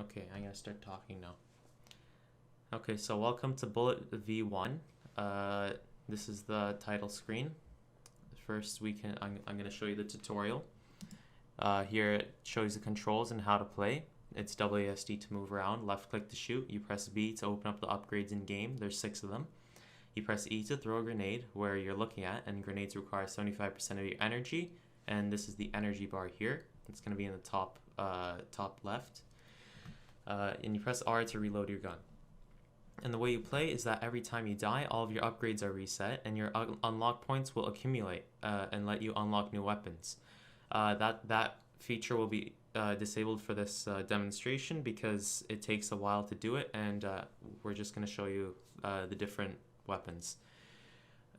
Okay, I'm gonna start talking now. Okay, so welcome to Bullet V1. This is the title screen. First, I'm gonna show you the tutorial. Here it shows the controls and how to play. It's WASD to move around, left click to shoot, you press B to open up the upgrades in game, there's 6 of them. You press E to throw a grenade where you're looking at, and grenades require 75% of your energy, and this is the energy bar here. It's going to be in the top left. And you press R to reload your gun. And the way you play is that every time you die, all of your upgrades are reset, and your unlock points will accumulate and let you unlock new weapons. That feature will be disabled for this demonstration because it takes a while to do it, and we're just going to show you the different weapons.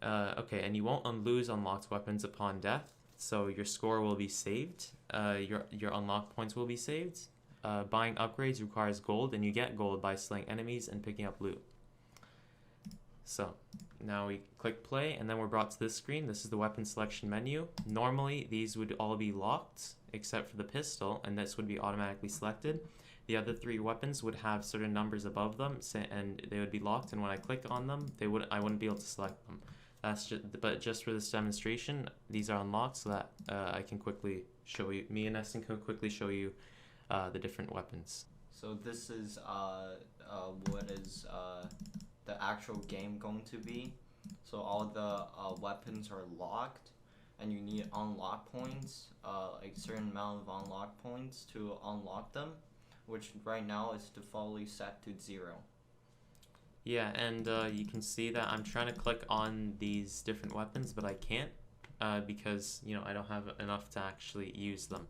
Okay, and you won't lose unlocked weapons upon death, so your score will be saved. Your unlock points will be saved. Buying upgrades requires gold, and you get gold by slaying enemies and picking up loot. So now we click play, and then we're brought to this screen. This is the weapon selection menu. Normally these would all be locked except for the pistol, and this would be automatically selected. The other 3 weapons would have certain numbers above them, and they would be locked, and when I click on them, I wouldn't be able to select them. But just for this demonstration, these are unlocked so that I can quickly show you, me and Eston can quickly show you the different weapons. So this is what is the actual game going to be. So all the weapons are locked, and you need unlock points, like a certain amount of unlock points to unlock them, which right now is defaultly set to 0. Yeah, and you can see that I'm trying to click on these different weapons, but I can't because I don't have enough to actually use them.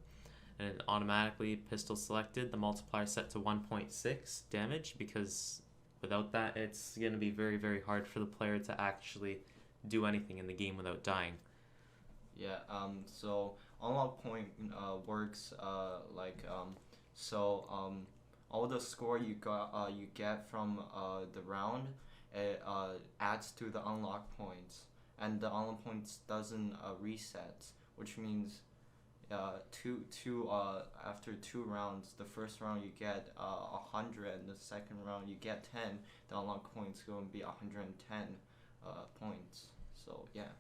And automatically pistol selected, the multiplier set to 1.6 damage, because without that it's going to be very, very hard for the player to actually do anything in the game without dying. Yeah, so unlock point works all the score you get from the round, it adds to the unlock points, and the unlock points doesn't reset, which means after 2 rounds, the first round you get 100, and the second round you get 10. The unlock points going to be 110 points. So yeah.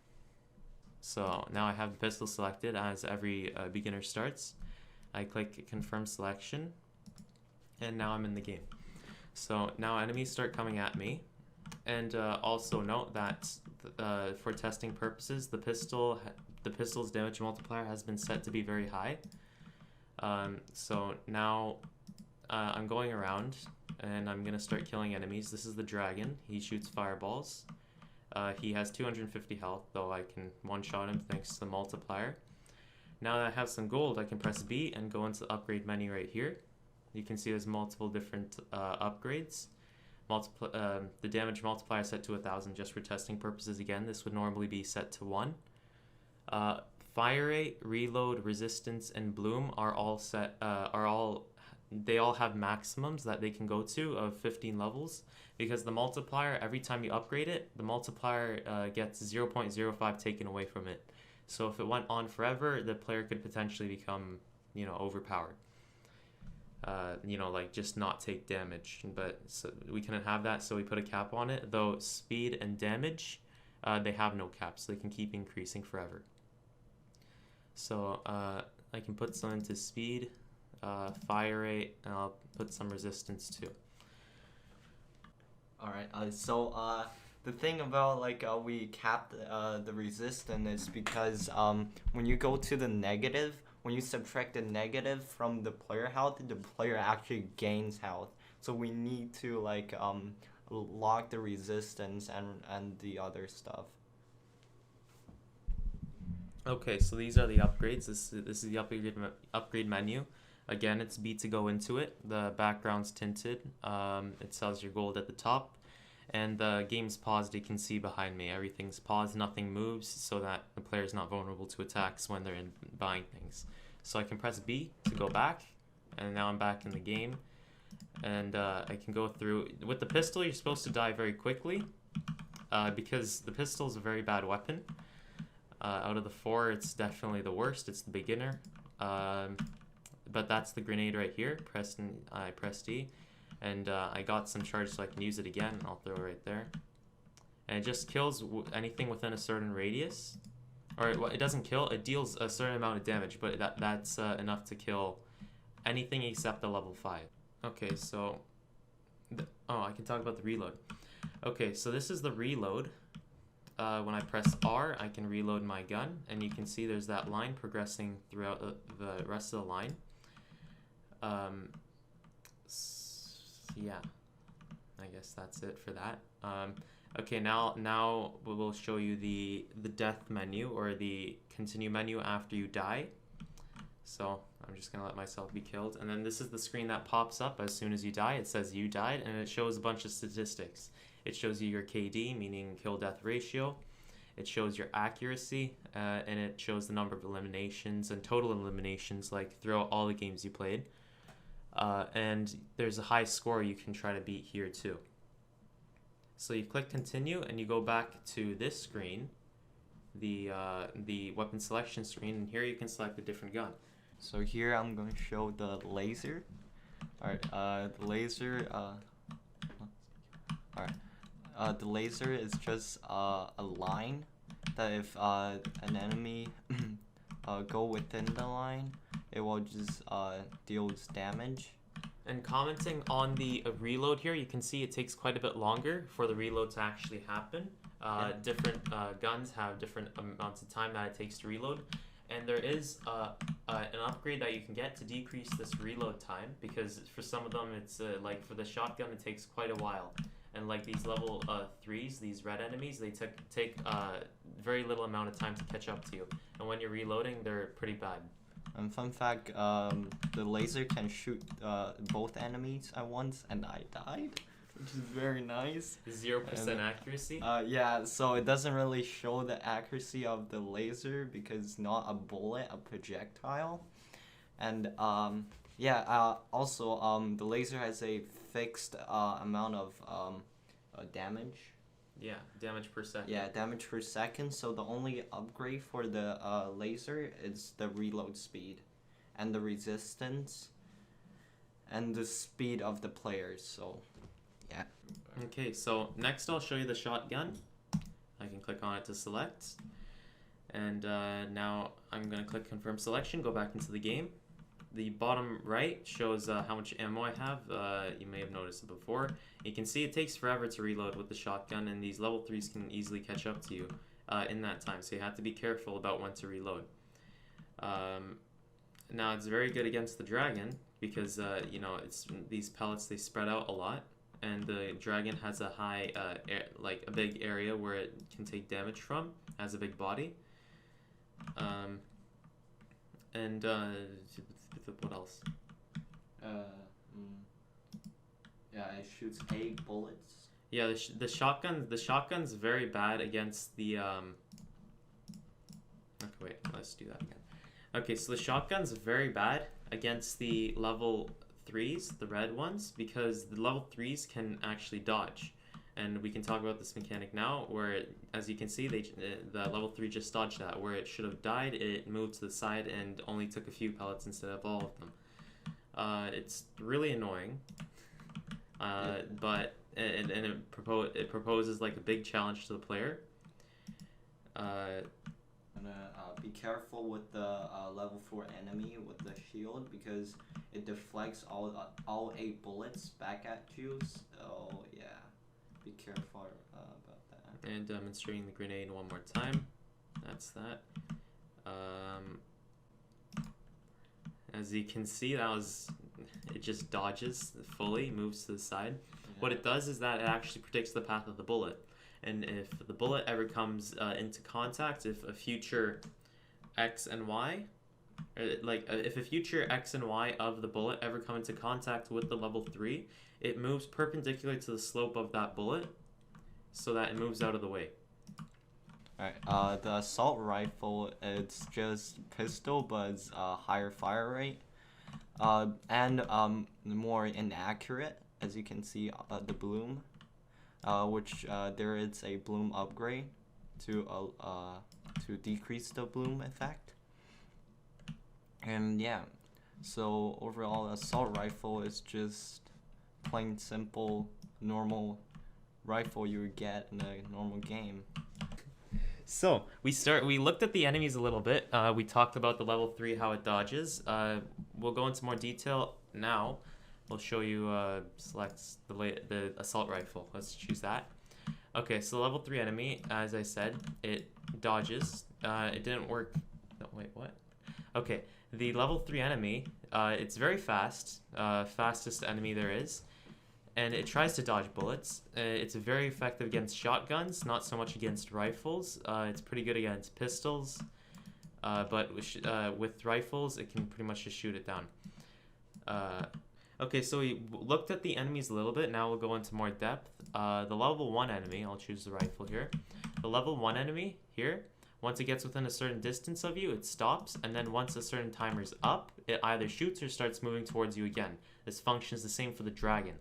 So now I have the pistol selected as every beginner starts. I click confirm selection, and now I'm in the game. So now enemies start coming at me, and also note that for testing purposes, the pistol's damage multiplier has been set to be very high. So now I'm going around, and I'm gonna start killing enemies. This is the dragon. He shoots fireballs. He has 250 health, though I can one-shot him thanks to the multiplier. Now that I have some gold, I can press B and go into the upgrade menu right here. You can see there's multiple different upgrades. The damage multiplier set to 1,000 just for testing purposes. Again, this would normally be set to 1. Fire rate, reload, resistance, and bloom are all set. They all have maximums that they can go to of 15 levels, because the multiplier, every time you upgrade it, the multiplier gets 0.05 taken away from it. So if it went on forever, the player could potentially become, overpowered. Like just not take damage. But so we couldn't have that, so we put a cap on it. Though speed and damage, they have no cap, so they can keep increasing forever. So I can put some into speed, fire rate, and I'll put some resistance too. Alright, so the thing about we capped the resistance is because when you go to the negative, when you subtract the negative from the player health, the player actually gains health. So we need to lock the resistance and the other stuff. Okay, so these are the upgrades. This is the upgrade menu. Again, it's B to go into it. The background's tinted. It tells your gold at the top. And the game's paused, you can see behind me. Everything's paused, nothing moves, so that the player's not vulnerable to attacks when they're buying things. So I can press B to go back, and now I'm back in the game. And I can go through. With the pistol, you're supposed to die very quickly, because the pistol is a very bad weapon. Out of the 4, it's definitely the worst. It's the beginner. but that's the grenade right here. I pressed E, and I got some charge so I can use it again. And I'll throw it right there, and it just kills anything within a certain radius. Or well, it doesn't kill. It deals a certain amount of damage, but that's enough to kill anything except the level 5. Okay, so I can talk about the reload. Okay, so this is the reload. When I press R, I can reload my gun, and you can see there's that line progressing throughout the rest of the line. Yeah, I guess that's it for that. Okay, now we'll show you the death menu, or the continue menu after you die. So I'm just gonna let myself be killed, and then this is the screen that pops up as soon as you die. It says you died, and it shows a bunch of statistics. It shows you your KD, meaning kill death ratio. It shows your accuracy, and it shows the number of eliminations and total eliminations, like throughout all the games you played. And there's a high score you can try to beat here too. So you click continue, and you go back to this screen, the weapon selection screen, and here you can select a different gun. So here I'm going to show the laser. Alright, the laser, the laser is just a line that if an enemy go within the line, it will just deals damage. And commenting on the reload here, you can see it takes quite a bit longer for the reload to actually happen. Different guns have different amounts of time that it takes to reload. And there is an upgrade that you can get to decrease this reload time, because for some of them, it's like for the shotgun, it takes quite a while. And like these level 3s, these red enemies, they take very little amount of time to catch up to you. And when you're reloading, they're pretty bad. And fun fact, the laser can shoot both enemies at once, and I died, which is very nice. 0% accuracy? Yeah, so it doesn't really show the accuracy of the laser because it's not a bullet, a projectile. And also the laser has a fixed amount of damage. Yeah, damage per second. Yeah, damage per second. So the only upgrade for the laser is the reload speed, and the resistance, and the speed of the players. So, yeah. Okay, so next I'll show you the shotgun. I can click on it to select, and now I'm gonna click confirm selection. Go back into the game. The bottom right shows how much ammo I have. You may have noticed it before. You can see it takes forever to reload with the shotgun, and these level 3s can easily catch up to you in that time, so you have to be careful about when to reload. Now it's very good against the dragon because these pellets, they spread out a lot, and the dragon has a high like a big area where it can take damage from, has a big body. What else? Yeah, it shoots 8 bullets. Yeah, the shotgun's very bad against the Okay, wait, let's do that again. Okay, so the shotgun's very bad against the level 3s, the red ones, because the level 3s can actually dodge. And we can talk about this mechanic now, where, as you can see, the level 3 just dodged that. Where it should have died, it moved to the side and only took a few pellets instead of all of them. It's really annoying, but it proposes like a big challenge to the player. Be careful with the level 4 enemy with the shield, because it deflects all 8 bullets back at you. So yeah. Be careful about that. And demonstrating the grenade one more time. That's that. As you can see, it just dodges fully, moves to the side. Yeah. What it does is that it actually predicts the path of the bullet. And if the bullet ever comes into contact, if a future X and Y, if a future X and Y of the bullet ever come into contact with the level 3, it moves perpendicular to the slope of that bullet so that it moves out of the way. Alright, the assault rifle, it's just pistol, but it's higher fire rate. And more inaccurate, as you can see, the bloom, which there is a bloom upgrade to decrease the bloom effect. And yeah, So overall, assault rifle is just plain simple, normal rifle you would get in a normal game. So we looked at the enemies a little bit. We talked about the level 3, how it dodges. We'll go into more detail now. We'll show you select the assault rifle. Let's choose that. Okay, so level 3 enemy, as I said, it dodges. It didn't work. No, wait, what? Okay, the level 3 enemy, it's very fast, fastest enemy there is. And it tries to dodge bullets. It's very effective against shotguns, not so much against rifles. It's pretty good against pistols, but with rifles, it can pretty much just shoot it down. Okay, so we looked at the enemies a little bit. Now we'll go into more depth. The level 1 enemy, I'll choose the rifle here. The level 1 enemy here, once it gets within a certain distance of you, it stops, and then once a certain timer's up, it either shoots or starts moving towards you again. This functions the same for the dragon.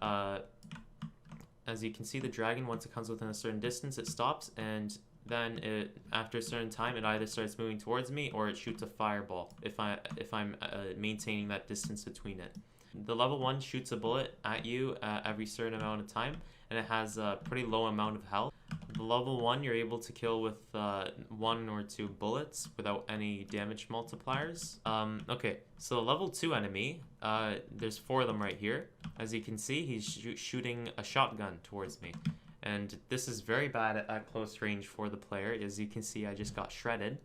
As you can see, the dragon, once it comes within a certain distance, it stops, and then after a certain time, it either starts moving towards me or it shoots a fireball if I'm maintaining that distance between it. The level 1 shoots a bullet at you every certain amount of time, and it has a pretty low amount of health. The level 1 you're able to kill with 1 or 2 bullets without any damage multipliers. Okay, so the level 2 enemy, there's 4 of them right here. As you can see, he's shooting a shotgun towards me. And this is very bad at close range for the player. As you can see, I just got shredded.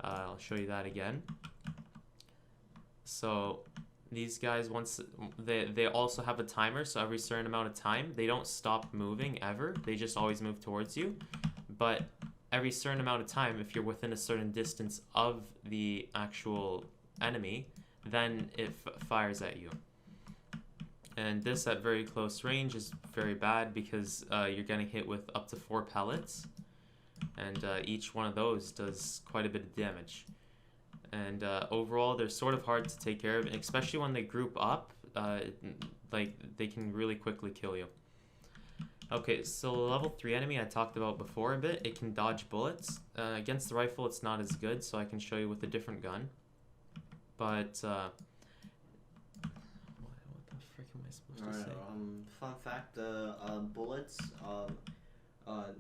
I'll show you that again. So these guys, once they also have a timer, so every certain amount of time they don't stop moving ever, they just always move towards you. But every certain amount of time, if you're within a certain distance of the actual enemy, then it fires at you. And this at very close range is very bad because you're getting hit with up to 4 pellets, and each one of those does quite a bit of damage. And overall, they're sort of hard to take care of, especially when they group up. Like, they can really quickly kill you. Okay, so the level 3 enemy I talked about before a bit. It can dodge bullets. Against the rifle, it's not as good, so I can show you with a different gun. But, what the frick am I supposed to say? Fun fact, the bullets,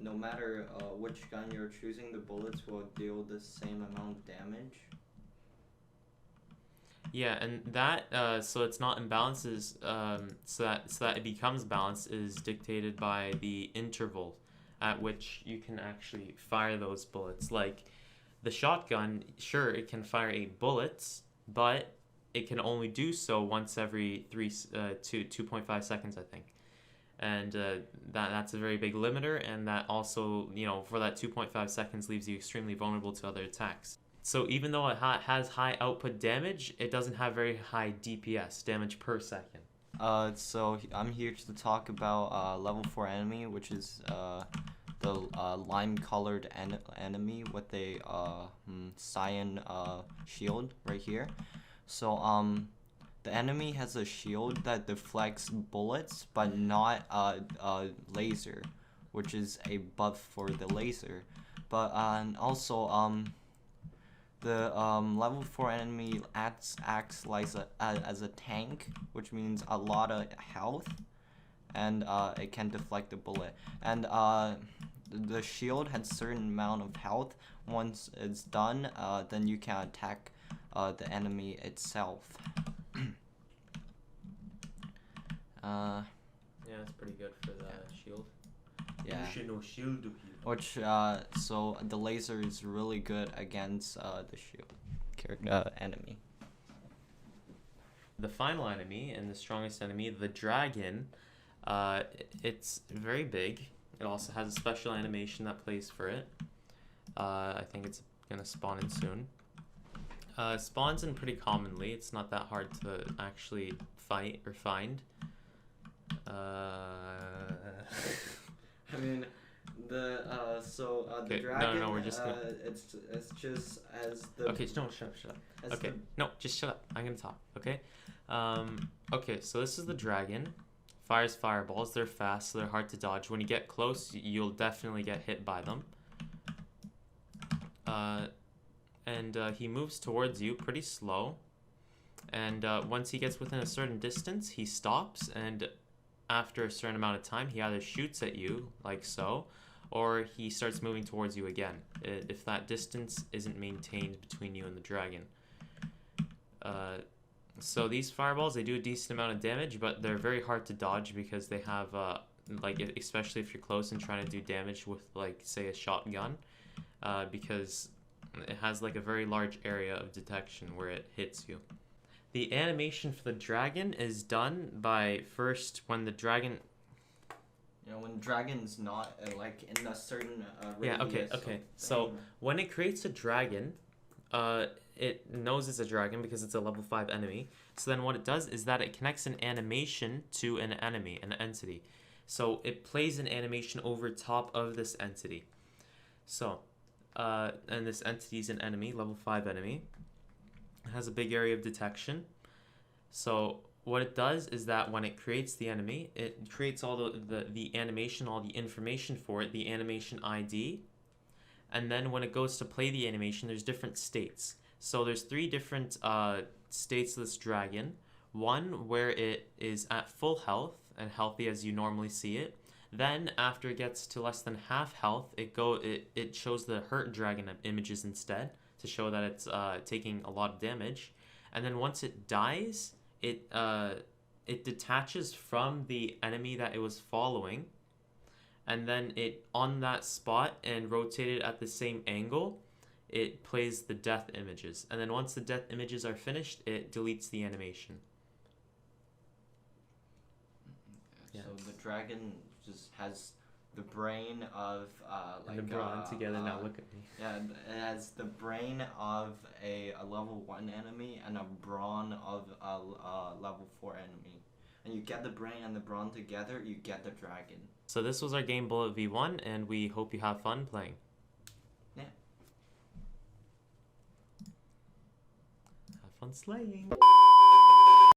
no matter which gun you're choosing, the bullets will deal the same amount of damage. Yeah, and that so it's not imbalanced is so that it becomes balanced is dictated by the interval at which you can actually fire those bullets. Like the shotgun, sure, it can fire 8 bullets, but it can only do so once every 2.5 seconds, I think. And that's a very big limiter, and that also, you know, for that 2.5 seconds leaves you extremely vulnerable to other attacks. So even though it has high output damage, it doesn't have very high DPS, damage per second. So I'm here to talk about level 4 enemy, which is the lime-colored enemy with a cyan shield right here. So the enemy has a shield that deflects bullets, but not laser, which is a buff for the laser. But also the level 4 enemy acts like as a tank, which means a lot of health, and it can deflect the bullet. And the shield has a certain amount of health. Once it's done, then you can attack the enemy itself. Yeah, it's pretty good for the shield. Yeah. Shield. Which so the laser is really good against the shield enemy. The final enemy and the strongest enemy, the dragon, it's very big. It also has a special animation that plays for it. I think it's gonna spawn in soon. Spawns in pretty commonly. It's not that hard to actually fight or find. I mean, the okay, dragon. no, we're just gonna. It's just as the. Okay, no, shut up. Okay, no, just shut up. I'm gonna talk. Okay. Okay, so this is the dragon. Fires fireballs. They're fast, so they're hard to dodge. When you get close, you'll definitely get hit by them. And he moves towards you pretty slow. And once he gets within a certain distance, he stops, and after a certain amount of time, he either shoots at you, like so, or he starts moving towards you again, if that distance isn't maintained between you and the dragon. So these fireballs, they do a decent amount of damage, but they're very hard to dodge because they have, like, especially if you're close and trying to do damage with, like, say, a shotgun, because it has, like, a very large area of detection where it hits you. The animation for the dragon is done by first when the dragon... You know, when dragon's not, like, in a certain Yeah, radius. okay. So when it creates a dragon, it knows it's a dragon because it's a level 5 enemy. So then what it does is that it connects an animation to an enemy, an entity. So it plays an animation over top of this entity. So, and this entity is an enemy, level 5 enemy. It has a big area of detection. So what it does is that when it creates the enemy, it creates all the animation, all the information for it, the animation ID. And then when it goes to play the animation, there's different states. So there's 3 different states of this dragon. One where it is at full health and healthy as you normally see it. Then after it gets to less than half health, it shows the hurt dragon images instead to show that it's taking a lot of damage. And then once it dies, it detaches from the enemy that it was following, and then it on that spot and rotated at the same angle, it plays the death images. And then once the death images are finished, it deletes the animation. So the dragon just has the brain of like and the brawn together. Now look at me. Yeah, it has the brain of a level 1 enemy and a brawn of a level 4 enemy. And you get the brain and the brawn together, you get the dragon. So this was our game Bullet V1, and we hope you have fun playing. Yeah. Have fun slaying.